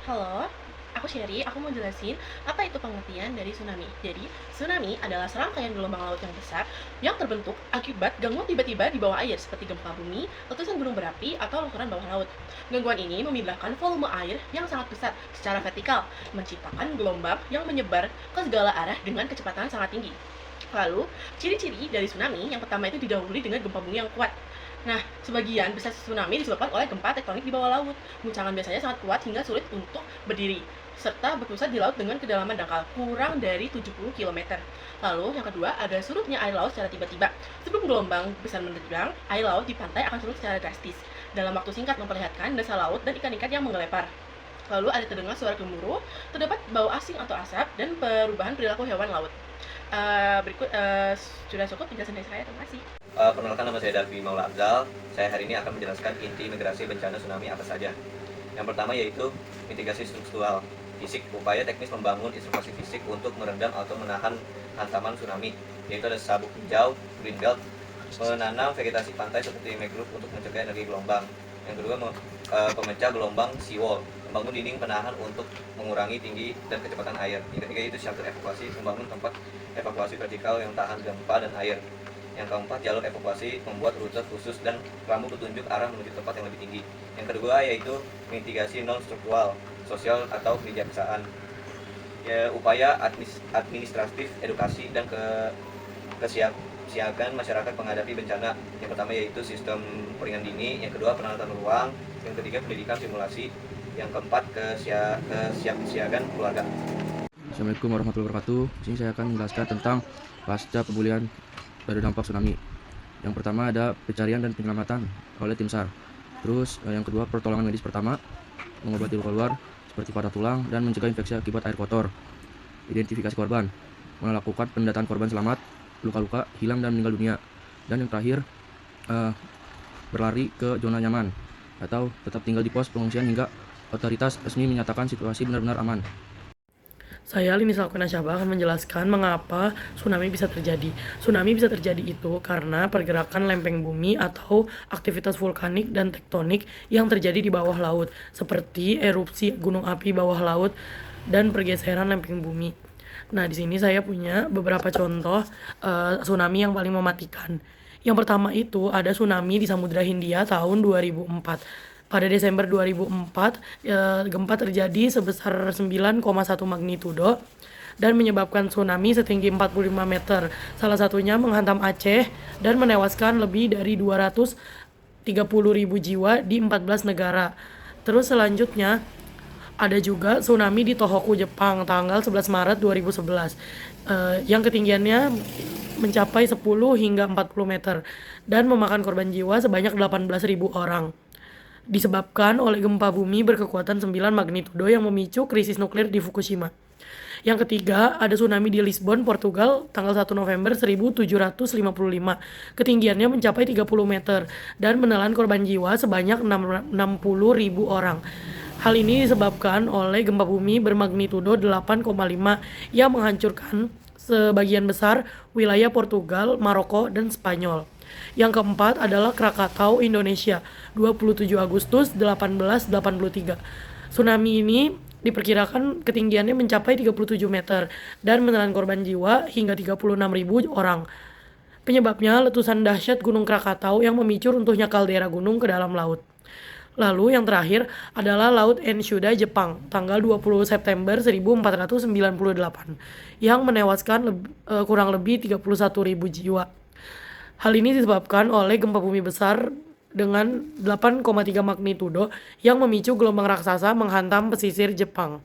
Halo, aku Sherry. Aku mau jelasin apa itu pengertian dari tsunami. Jadi, tsunami adalah serangkaian gelombang laut yang besar yang terbentuk akibat gangguan tiba-tiba di bawah air seperti gempa bumi, letusan gunung berapi, atau longsoran bawah laut. Gangguan ini memindahkan volume air yang sangat besar secara vertikal, menciptakan gelombang yang menyebar ke segala arah dengan kecepatan sangat tinggi. Lalu, ciri-ciri dari tsunami yang pertama itu didahului dengan gempa bumi yang kuat. Nah, sebagian besar tsunami disebabkan oleh gempa tektonik di bawah laut. Guncangan biasanya sangat kuat hingga sulit untuk berdiri, serta berpusat di laut dengan kedalaman dangkal kurang dari 70 km. Lalu, yang kedua, ada surutnya air laut secara tiba-tiba. Sebelum gelombang besar menerjang, air laut di pantai akan surut secara drastis. Dalam waktu singkat memperlihatkan dasar laut dan ikan-ikan yang menggelepar. Lalu ada terdengar suara gemuruh, terdapat bau asing atau asap, dan perubahan perilaku hewan laut. Berikut sudah cukup penjelasan dari saya. Terima kasih. Perkenalkan, nama saya Darvi Maula Afzal. Saya hari ini akan menjelaskan inti mitigasi bencana tsunami apa saja. Yang pertama yaitu mitigasi struktural fisik, upaya teknis membangun isolasi fisik untuk meredam atau menahan hantaman tsunami, yaitu ada sabuk hijau, green belt, menanam vegetasi pantai seperti mangrove untuk mencegah energi gelombang. Yang kedua, pemecah gelombang seawall, membangun dinding penahan untuk mengurangi tinggi dan kecepatan air. Yang ketiga itu shelter evakuasi, membangun tempat evakuasi vertikal yang tahan gempa dan air. Yang keempat, jalur evakuasi, membuat rute khusus dan rambu petunjuk arah menuju tempat yang lebih tinggi. Yang kedua yaitu mitigasi non-struktural, sosial atau kebijaksanaan. Ya, upaya administratif, edukasi, dan kesiagaan masyarakat menghadapi bencana. Yang pertama yaitu sistem peringatan dini, yang kedua penanganan ruang, yang ketiga pendidikan simulasi, yang keempat kesiapsiagaan keluarga. Assalamualaikum warahmatullahi wabarakatuh. Di sini saya akan menjelaskan tentang pasca pemulihan dari dampak tsunami. Yang pertama ada pencarian dan penyelamatan oleh tim SAR. Terus yang kedua pertolongan medis pertama, mengobati luka luar seperti patah tulang dan mencegah infeksi akibat air kotor. Identifikasi korban, melakukan pendataan korban selamat, luka-luka, hilang dan meninggal dunia. Dan yang terakhir berlari ke zona nyaman atau tetap tinggal di pos pengungsian hingga otoritas resmi menyatakan situasi benar-benar aman. Saya Lini Salkuna Syabah akan menjelaskan mengapa tsunami bisa terjadi. Tsunami bisa terjadi itu karena pergerakan lempeng bumi atau aktivitas vulkanik dan tektonik yang terjadi di bawah laut, seperti erupsi gunung api bawah laut dan pergeseran lempeng bumi. Nah, di sini saya punya beberapa contoh tsunami yang paling mematikan. Yang pertama itu ada tsunami di Samudra Hindia tahun 2004. Pada Desember 2004, gempa terjadi sebesar 9,1 magnitudo dan menyebabkan tsunami setinggi 45 meter. Salah satunya menghantam Aceh dan menewaskan lebih dari 230.000 jiwa di 14 negara. Terus selanjutnya ada juga tsunami di Tohoku, Jepang, tanggal 11 Maret 2011. Yang ketinggiannya mencapai 10 hingga 40 meter dan memakan korban jiwa sebanyak 18.000 orang. Disebabkan oleh gempa bumi berkekuatan 9 magnitudo yang memicu krisis nuklir di Fukushima. Yang ketiga, ada tsunami di Lisbon, Portugal, tanggal 1 November 1755. Ketinggiannya mencapai 30 meter dan menelan korban jiwa sebanyak 60.000 orang. Hal ini disebabkan oleh gempa bumi bermagnitudo 8,5 yang menghancurkan sebagian besar wilayah Portugal, Maroko, dan Spanyol. Yang keempat adalah Krakatau, Indonesia, 27 Agustus 1883. Tsunami ini diperkirakan ketinggiannya mencapai 37 meter dan menelan korban jiwa hingga 36.000 orang. Penyebabnya letusan dahsyat Gunung Krakatau yang memicu runtuhnya kaldera gunung ke dalam laut. Lalu yang terakhir adalah Laut Enshuda, Jepang, tanggal 20 September 1498 yang menewaskan kurang lebih 31.000 jiwa. Hal ini disebabkan oleh gempa bumi besar dengan 8,3 magnitudo yang memicu gelombang raksasa menghantam pesisir Jepang.